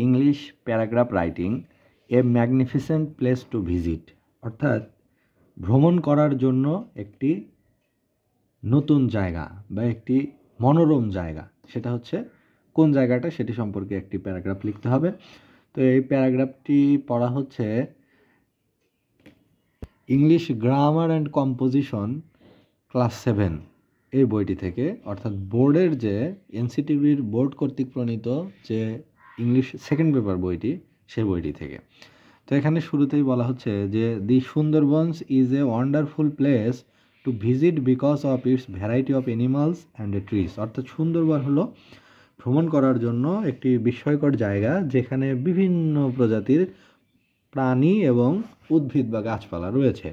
English paragraph writing A magnificent place to visit, অর্থাৎ ভ্রমণ করার জন্য একটি নতুন জায়গা বা একটি মনোরম জায়গা। সেটা হচ্ছে কোন জায়গাটা সেটি সম্পর্কে একটি প্যারাগ্রাফ লিখতে হবে। তো এই প্যারাগ্রাফটি পড়া হচ্ছে English grammar and composition class 7 এই বইটি থেকে, অর্থাৎ বোর্ডের যে এনসিটিভির বোর্ড কর্তৃক প্রণীত যে ইংলিশ সেকেন্ড পেপার বইটি, সেই বইটি থেকে। তো এখানে শুরুতেই বলা হচ্ছে যে the Sundarbans is a wonderful place to visit because of its variety of animals and trees, অর্থাৎ সুন্দরবন হলো ভ্রমণ করার জন্য একটি বিস্ময়কর জায়গা যেখানে বিভিন্ন প্রজাতির প্রাণী এবং উদ্ভিদ বা গাছপালা রয়েছে।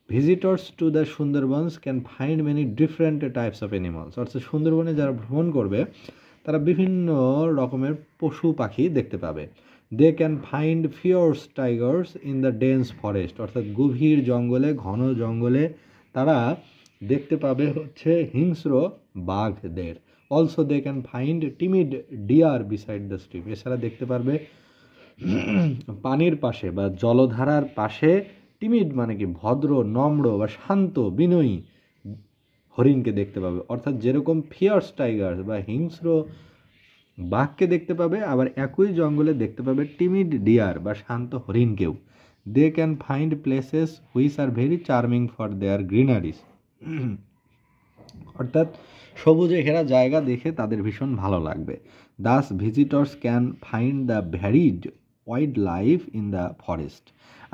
Visitors to the Sundarbans can find many different types of animals, অর্থাৎ সুন্দরবনে যারা ভ্রমণ করবে তারা বিভিন্ন রকমের পশু পাখি দেখতে পাবে। They can find fierce tigers in the dense forest, অর্থাৎ গভীর জঙ্গলে, ঘন জঙ্গলে তারা দেখতে পাবে হচ্ছে হিংস্র বাঘদের। Also they can find timid deer beside the stream, এছাড়া দেখতে পারবে পানির পাশে বা জলধারার পাশে টিমিড মানে কি ভদ্র, নম্র বা শান্ত, বিনয়ী হরিণকে দেখতে পাবে। অর্থাৎ যেরকম ফিয়ার্স টাইগার বা হিংস্র বাঘকে দেখতে পাবে, আবার একই জঙ্গলে দেখতে পাবে টিমিড ডিয়ার বা শান্ত হরিণকেও। They can find places which are very charming for their greeneries, অর্থাৎ সবুজে ঘেরা জায়গা দেখে তাদের ভীষণ ভালো লাগবে। Thus visitors can find the varied wildlife in the forest,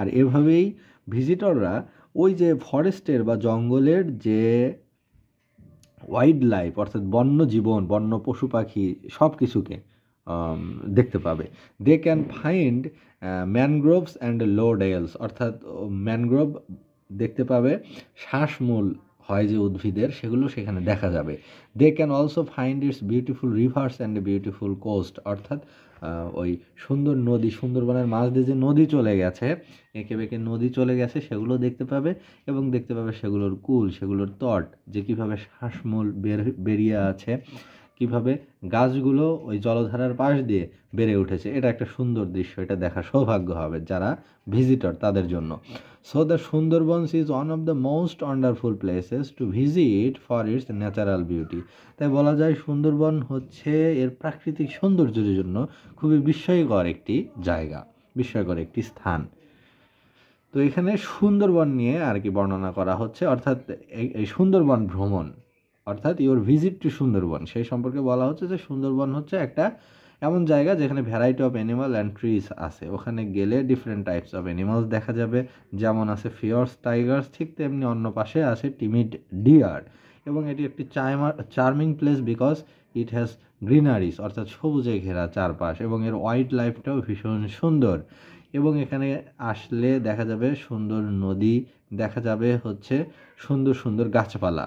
আর এভাবেই ভিজিটররা ওই যে ফরেস্টের বা জঙ্গলের যে ওয়াইল্ড লাইফ অর্থাৎ বন্য জীবন, বন্য পশু পাখি সব কিছুকে দেখতে পাবে। They can find mangroves and low dales, অর্থাৎ ম্যানগ্রোভ দেখতে পাবে, শ্বাসমূল হয় যে উদ্ভিদের, সেগুলো সেখানে দেখা যাবে। They can also find its beautiful rivers and beautiful coast, অর্থাৎ ওই সুন্দর নদী, সুন্দরবনের মাঝ দিয়ে যে নদী চলে গেছে, এঁকে বেঁকে নদী চলে গেছে, সেগুলো দেখতে পাবে এবং দেখতে পাবে সেগুলোর কুল, সেগুলোর তট, যে কীভাবে শ্বাসমূল বেরিয়ে আছে, কিভাবে গাছগুলো ওই জলধারার পাশ দিয়ে বেড়ে উঠেছে। এটা একটা সুন্দর দৃশ্য, এটা দেখা সৌভাগ্য হবে যারা ভিজিটর তাদের জন্য। So the Sundarbans is one of the most wonderful places to visit for its natural beauty, তাই বলা যায় সুন্দরবন হচ্ছে এর প্রাকৃতিক সৌন্দর্যের জন্য খুবই বিস্ময়কর একটি জায়গা, বিস্ময়কর একটি স্থান। তো এখানে সুন্দরবন নিয়ে আর কি বর্ণনা করা হচ্ছে, অর্থাৎ এই সুন্দরবন ভ্রমণ, অর্থাৎ ইওর ভিজিট টু সুন্দরবন, সেই সম্পর্কে বলা হচ্ছে যে সুন্দরবন হচ্ছে একটা এমন জায়গা যেখানে variety of animal and trees আছে। ওখানে গেলে ডিফারেন্ট টাইপস অফ অ্যানিমালস দেখা যাবে, যেমন আছে ফিয়ার্স টাইগার্স, ঠিক তেমনি অন্য পাশে আছে টিমিড ডিয়ার। এবং এটি একটি charming place because it has greeneries, অর্থাৎ সবুজে ঘেরা চারপাশ, এবং এর ওয়াইল্ড লাইফটাও ভীষণ সুন্দর। এবং এখানে আসলে দেখা যাবে সুন্দর নদী, দেখা যাবে হচ্ছে সুন্দর সুন্দর গাছপালা।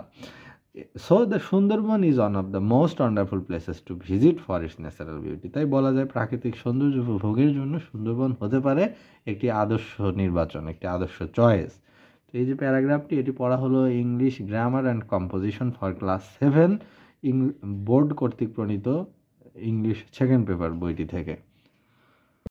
So the Sundarban is one of the most wonderful places to visit for its natural beauty, তাই বলা যায় প্রাকৃতিক সৌন্দর্য উপভোগের জন্য সুন্দরবন হতে পারে একটি আদর্শ নির্বাচন, একটি আদর্শ চয়েস। তো এই যে প্যারাগ্রাফটি, এটি পড়া হলো English grammar and composition for class 7 board কর্তৃক প্রণীত ইংলিশ সেকেন্ড পেপার বইটি থেকে।